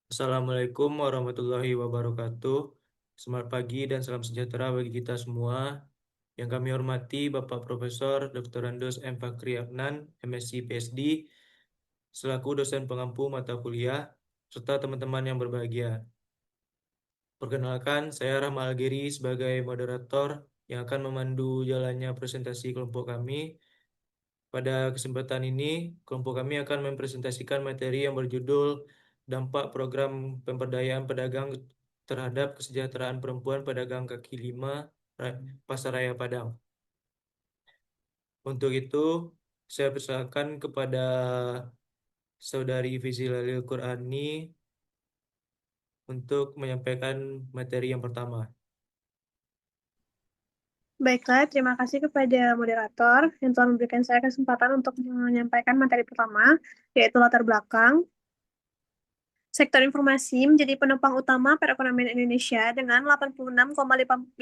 Assalamualaikum warahmatullahi wabarakatuh. Selamat pagi dan salam sejahtera bagi kita semua. Yang kami hormati Bapak Profesor Dr. Andos M. Fakri Adnan, MSc PhD, selaku dosen pengampu mata kuliah, serta teman-teman yang berbahagia. Perkenalkan, saya Rahma Algeri sebagai moderator yang akan memandu jalannya presentasi kelompok kami. Pada kesempatan ini, kelompok kami akan mempresentasikan materi yang berjudul Dampak Program Pemberdayaan Pedagang terhadap Kesejahteraan Perempuan Pedagang Kaki Lima Pasaraya Padang. Untuk itu, saya persilakan kepada Saudari Fizi Lalil Qurani untuk menyampaikan materi yang pertama. Baiklah, terima kasih kepada moderator yang telah memberikan saya kesempatan untuk menyampaikan materi pertama, yaitu latar belakang. Sektor informasi menjadi penopang utama perekonomian Indonesia dengan 86,58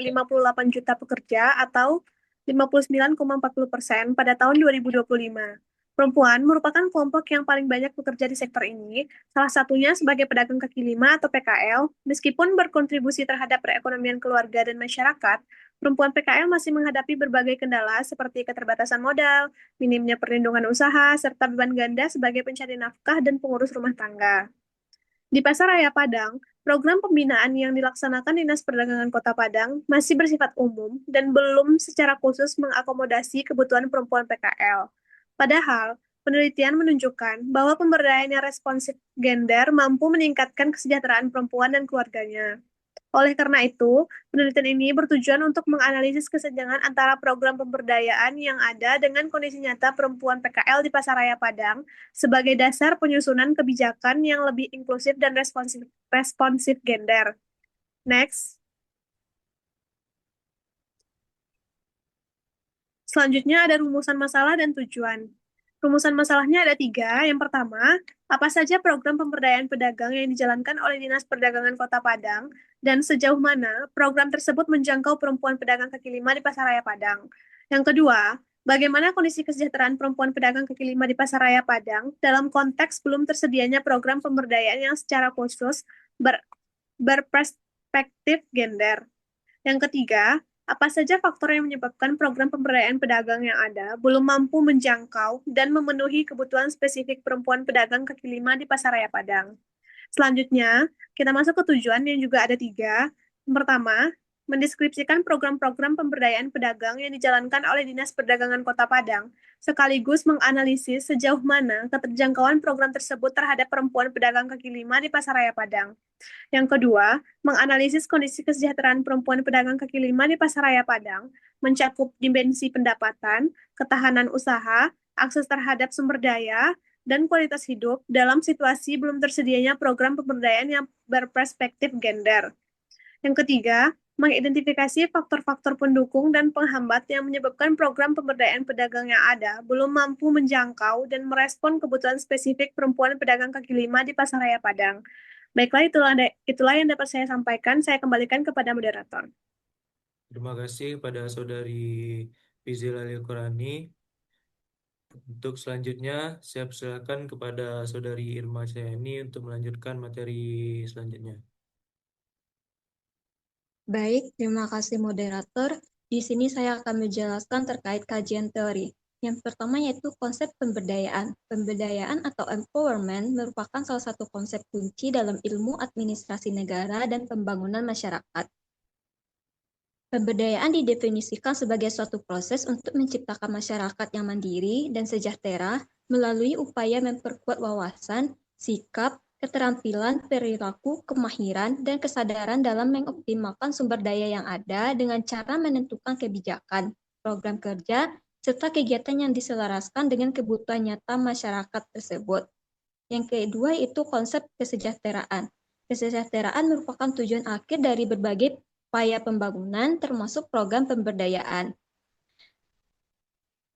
juta pekerja atau 59,40% pada tahun 2025. Perempuan merupakan kelompok yang paling banyak bekerja di sektor ini, salah satunya sebagai pedagang kaki lima atau PKL. Meskipun berkontribusi terhadap perekonomian keluarga dan masyarakat, perempuan PKL masih menghadapi berbagai kendala seperti keterbatasan modal, minimnya perlindungan usaha, serta beban ganda sebagai pencari nafkah dan pengurus rumah tangga. Di Pasaraya Padang, program pembinaan yang dilaksanakan Dinas Perdagangan Kota Padang masih bersifat umum dan belum secara khusus mengakomodasi kebutuhan perempuan PKL. Padahal, penelitian menunjukkan bahwa pemberdayaan yang responsif gender mampu meningkatkan kesejahteraan perempuan dan keluarganya. Oleh karena itu, penelitian ini bertujuan untuk menganalisis kesenjangan antara program pemberdayaan yang ada dengan kondisi nyata perempuan PKL di Pasaraya Padang sebagai dasar penyusunan kebijakan yang lebih inklusif dan responsif gender. Next. Selanjutnya ada rumusan masalah dan tujuan. Rumusan masalahnya ada tiga. Yang pertama, apa saja program pemberdayaan pedagang yang dijalankan oleh Dinas Perdagangan Kota Padang dan sejauh mana program tersebut menjangkau perempuan pedagang kaki lima di Pasaraya Padang. Yang kedua, bagaimana kondisi kesejahteraan perempuan pedagang kaki lima di Pasaraya Padang dalam konteks belum tersedianya program pemberdayaan yang secara khusus ber- berperspektif gender. Yang ketiga, apa saja faktor yang menyebabkan program pemberdayaan pedagang yang ada belum mampu menjangkau dan memenuhi kebutuhan spesifik perempuan pedagang kaki lima di Pasaraya Padang? Selanjutnya, kita masuk ke tujuan yang juga ada tiga. Yang pertama, mendeskripsikan program-program pemberdayaan pedagang yang dijalankan oleh Dinas Perdagangan Kota Padang, sekaligus menganalisis sejauh mana keterjangkauan program tersebut terhadap perempuan pedagang kaki lima di Pasaraya Padang. Yang kedua, menganalisis kondisi kesejahteraan perempuan pedagang kaki lima di Pasaraya Padang, mencakup dimensi pendapatan, ketahanan usaha, akses terhadap sumber daya, dan kualitas hidup dalam situasi belum tersedianya program pemberdayaan yang berperspektif gender. Yang ketiga, mengidentifikasi faktor-faktor pendukung dan penghambat yang menyebabkan program pemberdayaan pedagang yang ada belum mampu menjangkau dan merespon kebutuhan spesifik perempuan pedagang kaki lima di Pasaraya Padang. Baiklah, itulah yang dapat saya sampaikan. Saya kembalikan kepada moderator. Terima kasih kepada Saudari Fizi Lalil Qurani. Untuk selanjutnya, saya persilakan kepada Saudari Irma Sayani untuk melanjutkan materi selanjutnya. Baik, terima kasih moderator. Di sini saya akan menjelaskan terkait kajian teori. Yang pertama yaitu konsep pemberdayaan. Pemberdayaan atau empowerment merupakan salah satu konsep kunci dalam ilmu administrasi negara dan pembangunan masyarakat. Pemberdayaan didefinisikan sebagai suatu proses untuk menciptakan masyarakat yang mandiri dan sejahtera melalui upaya memperkuat wawasan, sikap, keterampilan, perilaku, kemahiran, dan kesadaran dalam mengoptimalkan sumber daya yang ada dengan cara menentukan kebijakan, program kerja, serta kegiatan yang diselaraskan dengan kebutuhan nyata masyarakat tersebut. Yang kedua itu konsep kesejahteraan. Kesejahteraan merupakan tujuan akhir dari berbagai upaya pembangunan termasuk program pemberdayaan.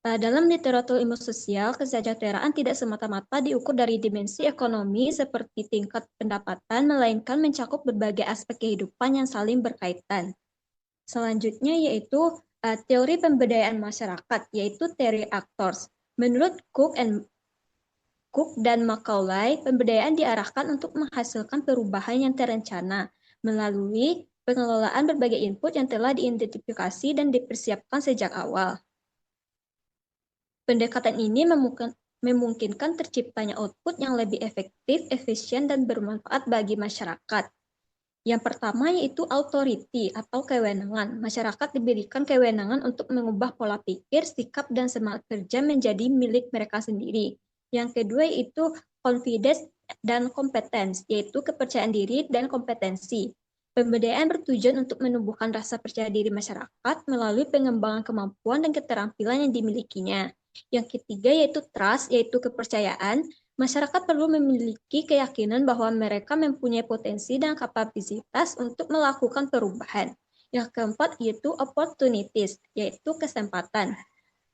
Dalam literatur ilmu sosial, kesejahteraan tidak semata-mata diukur dari dimensi ekonomi seperti tingkat pendapatan, melainkan mencakup berbagai aspek kehidupan yang saling berkaitan. Selanjutnya yaitu teori pemberdayaan masyarakat, yaitu teori actors. Menurut Cook and Cook dan Macaulay, pemberdayaan diarahkan untuk menghasilkan perubahan yang terencana melalui pengelolaan berbagai input yang telah diidentifikasi dan dipersiapkan sejak awal. Pendekatan ini memungkinkan terciptanya output yang lebih efektif, efisien, dan bermanfaat bagi masyarakat. Yang pertama yaitu authority atau kewenangan. Masyarakat diberikan kewenangan untuk mengubah pola pikir, sikap, dan semangat kerja menjadi milik mereka sendiri. Yang kedua yaitu confidence dan competence, yaitu kepercayaan diri dan kompetensi. Pemberdayaan bertujuan untuk menumbuhkan rasa percaya diri masyarakat melalui pengembangan kemampuan dan keterampilan yang dimilikinya. Yang ketiga yaitu trust, yaitu kepercayaan. Masyarakat perlu memiliki keyakinan bahwa mereka mempunyai potensi dan kapasitas untuk melakukan perubahan. Yang keempat yaitu opportunities, yaitu kesempatan.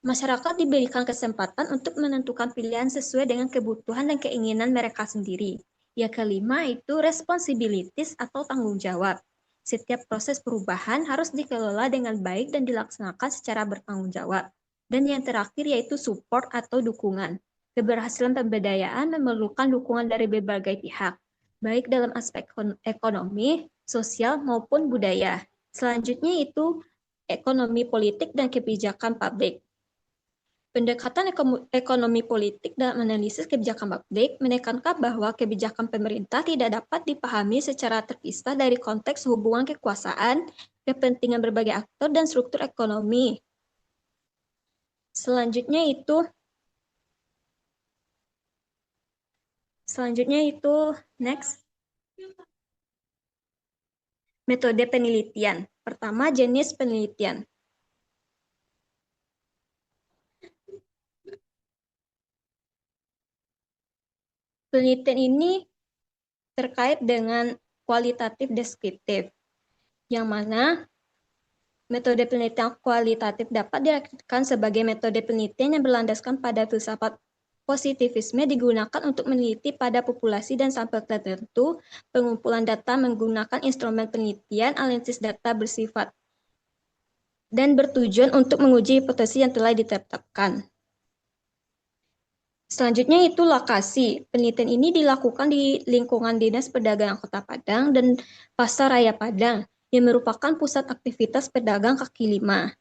Masyarakat diberikan kesempatan untuk menentukan pilihan sesuai dengan kebutuhan dan keinginan mereka sendiri. Yang kelima itu responsibilities atau tanggung jawab. Setiap proses perubahan harus dikelola dengan baik dan dilaksanakan secara bertanggung jawab. Dan yang terakhir yaitu support atau dukungan. Keberhasilan pemberdayaan memerlukan dukungan dari berbagai pihak, baik dalam aspek ekonomi, sosial, maupun budaya. Selanjutnya itu ekonomi politik dan kebijakan publik. Pendekatan ekonomi politik dalam analisis kebijakan publik menekankan bahwa kebijakan pemerintah tidak dapat dipahami secara terpisah dari konteks hubungan kekuasaan, kepentingan berbagai aktor, dan struktur ekonomi. Selanjutnya itu next. Metode penelitian. Pertama, jenis penelitian. Penelitian ini terkait dengan kualitatif deskriptif, yang mana metode penelitian kualitatif dapat diartikan sebagai metode penelitian yang berlandaskan pada filsafat positivisme digunakan untuk meneliti pada populasi dan sampel tertentu. Pengumpulan data menggunakan instrumen penelitian, analisis data bersifat dan bertujuan untuk menguji hipotesis yang telah ditetapkan. Selanjutnya itu lokasi. Penelitian ini dilakukan di lingkungan Dinas Perdagangan Kota Padang dan Pasar Raya Padang, yang merupakan pusat aktivitas pedagang kaki lima.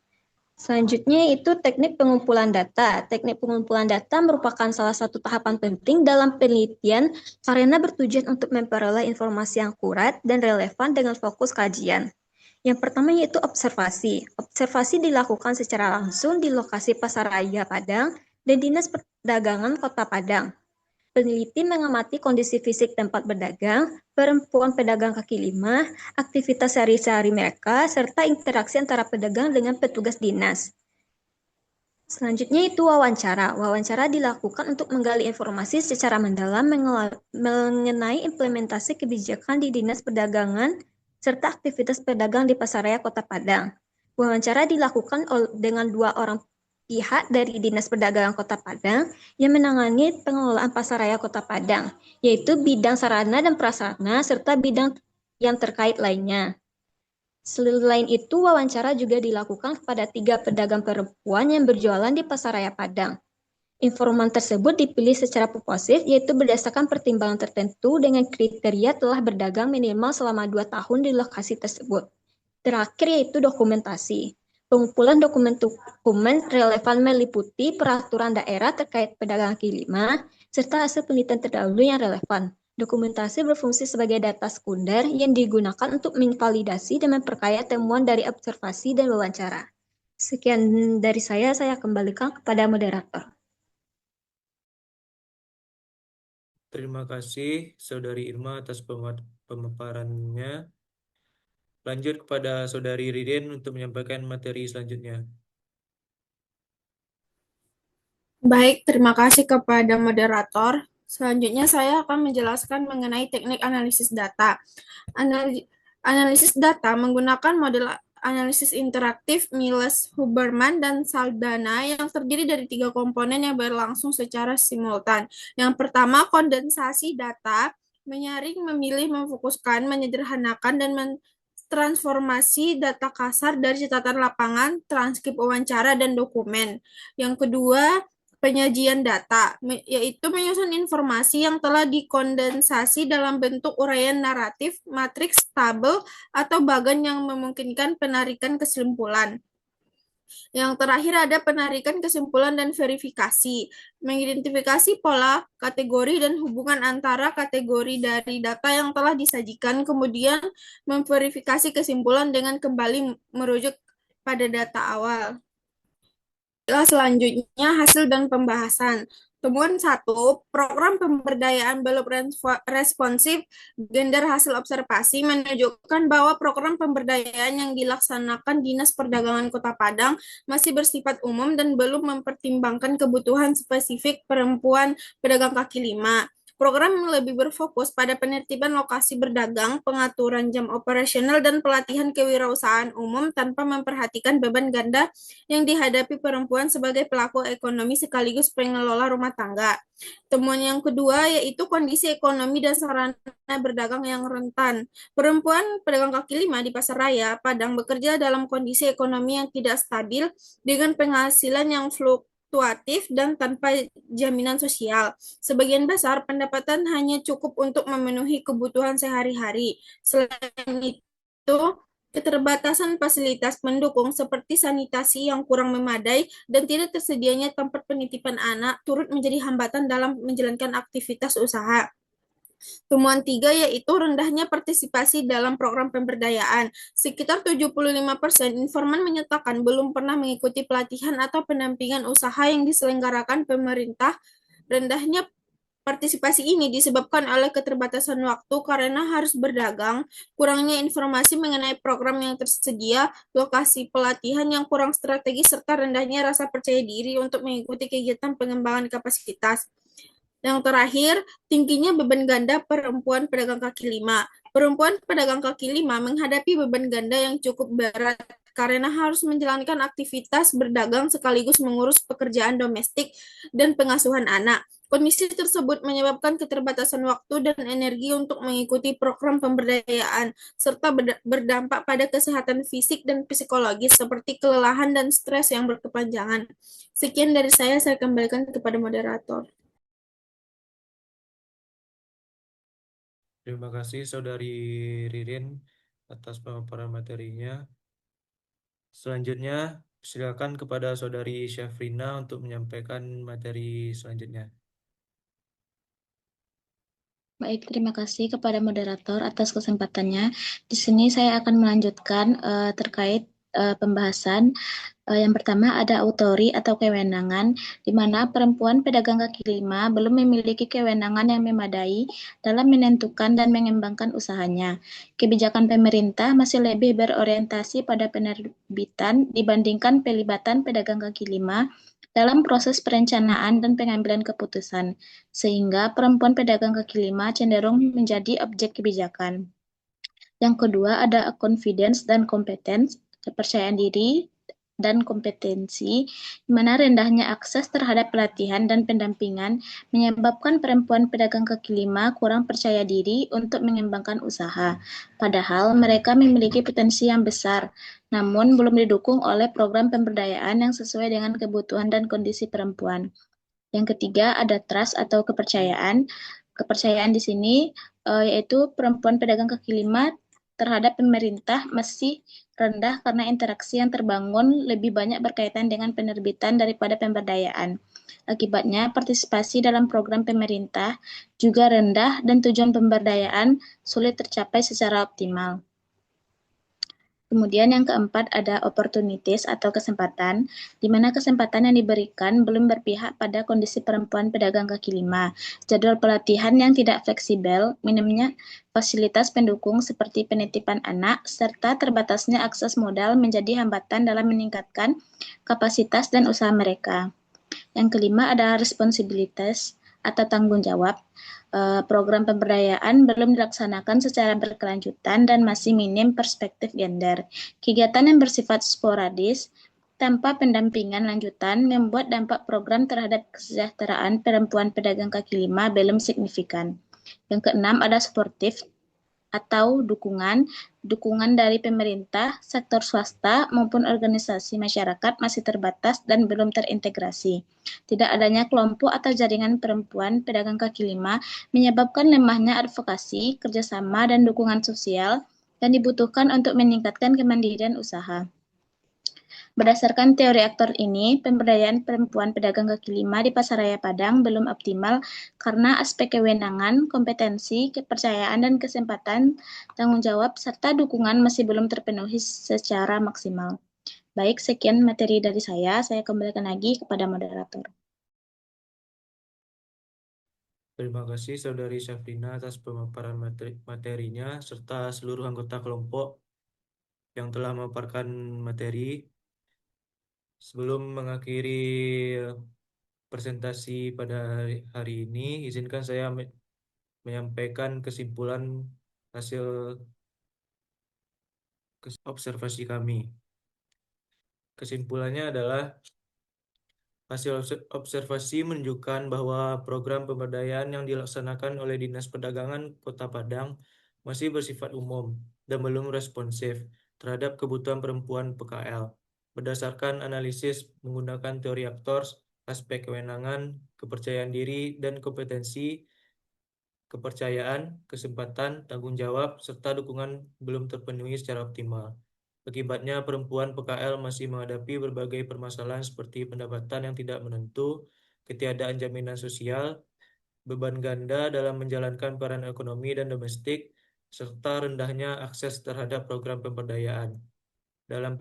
Selanjutnya itu teknik pengumpulan data. Teknik pengumpulan data merupakan salah satu tahapan penting dalam penelitian karena bertujuan untuk memperoleh informasi yang akurat dan relevan dengan fokus kajian. Yang pertama yaitu observasi. Observasi dilakukan secara langsung di lokasi Pasar Raya Padang dan Dinas Perdagangan Kota Padang. Peneliti mengamati kondisi fisik tempat berdagang, perempuan pedagang kaki lima, aktivitas sehari-hari mereka, serta interaksi antara pedagang dengan petugas dinas. Selanjutnya itu wawancara. Wawancara dilakukan untuk menggali informasi secara mendalam mengenai implementasi kebijakan di Dinas Perdagangan, serta aktivitas pedagang di Pasaraya Kota Padang. Wawancara dilakukan dengan 2 orang pihak dari Dinas Perdagangan Kota Padang yang menangani pengelolaan Pasaraya Kota Padang, yaitu bidang sarana dan prasarana serta bidang yang terkait lainnya. Selain itu, wawancara juga dilakukan kepada 3 pedagang perempuan yang berjualan di Pasaraya Padang. Informan tersebut dipilih secara proportif, yaitu berdasarkan pertimbangan tertentu dengan kriteria telah berdagang minimal selama 2 tahun di lokasi tersebut. Terakhir yaitu dokumentasi. Pengumpulan dokumen relevan meliputi peraturan daerah terkait pedagang kaki lima, serta hasil penelitian terdahulu yang relevan. Dokumentasi berfungsi sebagai data sekunder yang digunakan untuk menvalidasi dan memperkaya temuan dari observasi dan wawancara. Sekian dari saya kembalikan kepada moderator. Terima kasih Saudari Irma atas pemaparannya. Lanjut kepada Saudari Ridin untuk menyampaikan materi selanjutnya. Baik, terima kasih kepada moderator. Selanjutnya saya akan menjelaskan mengenai teknik analisis data. Analisis data menggunakan model analisis interaktif Miles, Huberman, dan Saldana yang terdiri dari 3 komponen yang berlangsung secara simultan. Yang pertama, kondensasi data, menyaring, memilih, memfokuskan, menyederhanakan, dan transformasi data kasar dari catatan lapangan, transkrip wawancara, dan dokumen. Yang kedua, penyajian data, yaitu menyusun informasi yang telah dikondensasi dalam bentuk uraian naratif, matriks, tabel, atau bagan yang memungkinkan penarikan kesimpulan. Yang terakhir ada penarikan kesimpulan dan verifikasi, mengidentifikasi pola, kategori, dan hubungan antara kategori dari data yang telah disajikan, kemudian memverifikasi kesimpulan dengan kembali merujuk pada data awal. Selanjutnya, hasil dan pembahasan. Temuan 1, program pemberdayaan belum responsif gender hasil observasi menunjukkan bahwa program pemberdayaan yang dilaksanakan Dinas Perdagangan Kota Padang masih bersifat umum dan belum mempertimbangkan kebutuhan spesifik perempuan pedagang kaki lima. Program lebih berfokus pada penertiban lokasi berdagang, pengaturan jam operasional, dan pelatihan kewirausahaan umum tanpa memperhatikan beban ganda yang dihadapi perempuan sebagai pelaku ekonomi sekaligus pengelola rumah tangga. Temuan yang kedua yaitu kondisi ekonomi dan sarana berdagang yang rentan. Perempuan pedagang kaki lima di Pasaraya, Padang bekerja dalam kondisi ekonomi yang tidak stabil dengan penghasilan yang fluktuatif dan tanpa jaminan sosial. Sebagian besar pendapatan hanya cukup untuk memenuhi kebutuhan sehari-hari. Selain itu, keterbatasan fasilitas pendukung seperti sanitasi yang kurang memadai dan tidak tersedianya tempat penitipan anak turut menjadi hambatan dalam menjalankan aktivitas usaha. Temuan 3 yaitu rendahnya partisipasi dalam program pemberdayaan. Sekitar 75% informan menyatakan belum pernah mengikuti pelatihan atau pendampingan usaha yang diselenggarakan pemerintah. Rendahnya partisipasi ini disebabkan oleh keterbatasan waktu karena harus berdagang, kurangnya informasi mengenai program yang tersedia, lokasi pelatihan yang kurang strategis, serta rendahnya rasa percaya diri untuk mengikuti kegiatan pengembangan kapasitas. Yang terakhir, tingginya beban ganda perempuan pedagang kaki lima. Perempuan pedagang kaki lima menghadapi beban ganda yang cukup berat karena harus menjalankan aktivitas berdagang sekaligus mengurus pekerjaan domestik dan pengasuhan anak. Kondisi tersebut menyebabkan keterbatasan waktu dan energi untuk mengikuti program pemberdayaan, serta berdampak pada kesehatan fisik dan psikologis seperti kelelahan dan stres yang berkepanjangan. Sekian dari saya kembalikan kepada moderator. Terima kasih Saudari Ririn atas pemaparan materinya. Selanjutnya, silakan kepada Saudari Syafrina untuk menyampaikan materi selanjutnya. Baik, terima kasih kepada moderator atas kesempatannya. Di sini saya akan melanjutkan terkait pembahasan. Yang pertama ada autori atau kewenangan, di mana perempuan pedagang kaki lima belum memiliki kewenangan yang memadai dalam menentukan dan mengembangkan usahanya. Kebijakan pemerintah masih lebih berorientasi pada penerbitan dibandingkan pelibatan pedagang kaki lima dalam proses perencanaan dan pengambilan keputusan, sehingga perempuan pedagang kaki lima cenderung menjadi objek kebijakan. Yang kedua ada confidence dan competence, kepercayaan diri dan kompetensi, di mana rendahnya akses terhadap pelatihan dan pendampingan menyebabkan perempuan pedagang kaki lima kurang percaya diri untuk mengembangkan usaha. Padahal mereka memiliki potensi yang besar, namun belum didukung oleh program pemberdayaan yang sesuai dengan kebutuhan dan kondisi perempuan. Yang ketiga ada trust atau kepercayaan. Kepercayaan di sini yaitu perempuan pedagang kaki lima terhadap pemerintah masih rendah karena interaksi yang terbangun lebih banyak berkaitan dengan penerbitan daripada pemberdayaan. Akibatnya, partisipasi dalam program pemerintah juga rendah dan tujuan pemberdayaan sulit tercapai secara optimal. Kemudian yang keempat ada opportunities atau kesempatan, di mana kesempatan yang diberikan belum berpihak pada kondisi perempuan pedagang kaki lima. Jadwal pelatihan yang tidak fleksibel, minimnya fasilitas pendukung seperti penitipan anak, serta terbatasnya akses modal menjadi hambatan dalam meningkatkan kapasitas dan usaha mereka. Yang kelima ada responsibilitas atau tanggung jawab. Program pemberdayaan belum dilaksanakan secara berkelanjutan dan masih minim perspektif gender. Kegiatan yang bersifat sporadis tanpa pendampingan lanjutan membuat dampak program terhadap kesejahteraan perempuan pedagang kaki lima belum signifikan. Yang keenam ada sportif atau dukungan dari pemerintah, sektor swasta, maupun organisasi masyarakat masih terbatas dan belum terintegrasi. Tidak adanya kelompok atau jaringan perempuan pedagang kaki lima menyebabkan lemahnya advokasi, kerjasama, dan dukungan sosial yang dibutuhkan untuk meningkatkan kemandirian usaha. Berdasarkan teori aktor ini, pemberdayaan perempuan pedagang kaki lima di Pasaraya Padang belum optimal karena aspek kewenangan, kompetensi, kepercayaan, dan kesempatan, tanggung jawab, serta dukungan masih belum terpenuhi secara maksimal. Baik, sekian materi dari saya kembalikan lagi kepada moderator. Terima kasih Saudari Syafrina atas pemaparan materinya serta seluruh anggota kelompok yang telah memaparkan materi. Sebelum mengakhiri presentasi pada hari ini, izinkan saya menyampaikan kesimpulan hasil observasi kami. Kesimpulannya adalah hasil observasi menunjukkan bahwa program pemberdayaan yang dilaksanakan oleh Dinas Perdagangan Kota Padang masih bersifat umum dan belum responsif terhadap kebutuhan perempuan PKL. Berdasarkan analisis menggunakan teori aktor, aspek kewenangan, kepercayaan diri, dan kompetensi, kepercayaan, kesempatan, tanggung jawab, serta dukungan belum terpenuhi secara optimal. Akibatnya, perempuan PKL masih menghadapi berbagai permasalahan seperti pendapatan yang tidak menentu, ketiadaan jaminan sosial, beban ganda dalam menjalankan peran ekonomi dan domestik, serta rendahnya akses terhadap program pemberdayaan. Dalam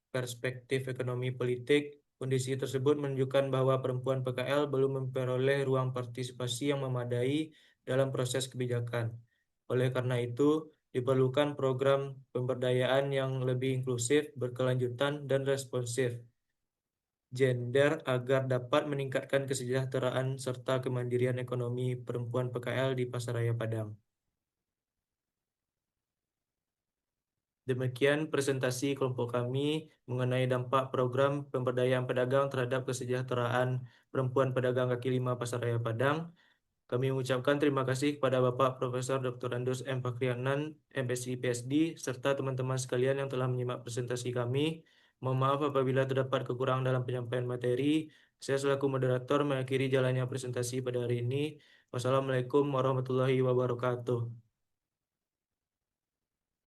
perspektif ekonomi politik, kondisi tersebut menunjukkan bahwa perempuan PKL belum memperoleh ruang partisipasi yang memadai dalam proses kebijakan. Oleh karena itu, diperlukan program pemberdayaan yang lebih inklusif, berkelanjutan, dan responsif gender agar dapat meningkatkan kesejahteraan serta kemandirian ekonomi perempuan PKL di Pasaraya Padang. Demikian presentasi kelompok kami mengenai dampak program pemberdayaan pedagang terhadap kesejahteraan perempuan pedagang kaki lima Pasaraya Padang. Kami mengucapkan terima kasih kepada Bapak Profesor Dr. Andus M. Fakrianan, MSc PSD, serta teman-teman sekalian yang telah menyimak presentasi kami. Mohon maaf apabila terdapat kekurangan dalam penyampaian materi. Saya selaku moderator mengakhiri jalannya presentasi pada hari ini. Wassalamualaikum warahmatullahi wabarakatuh.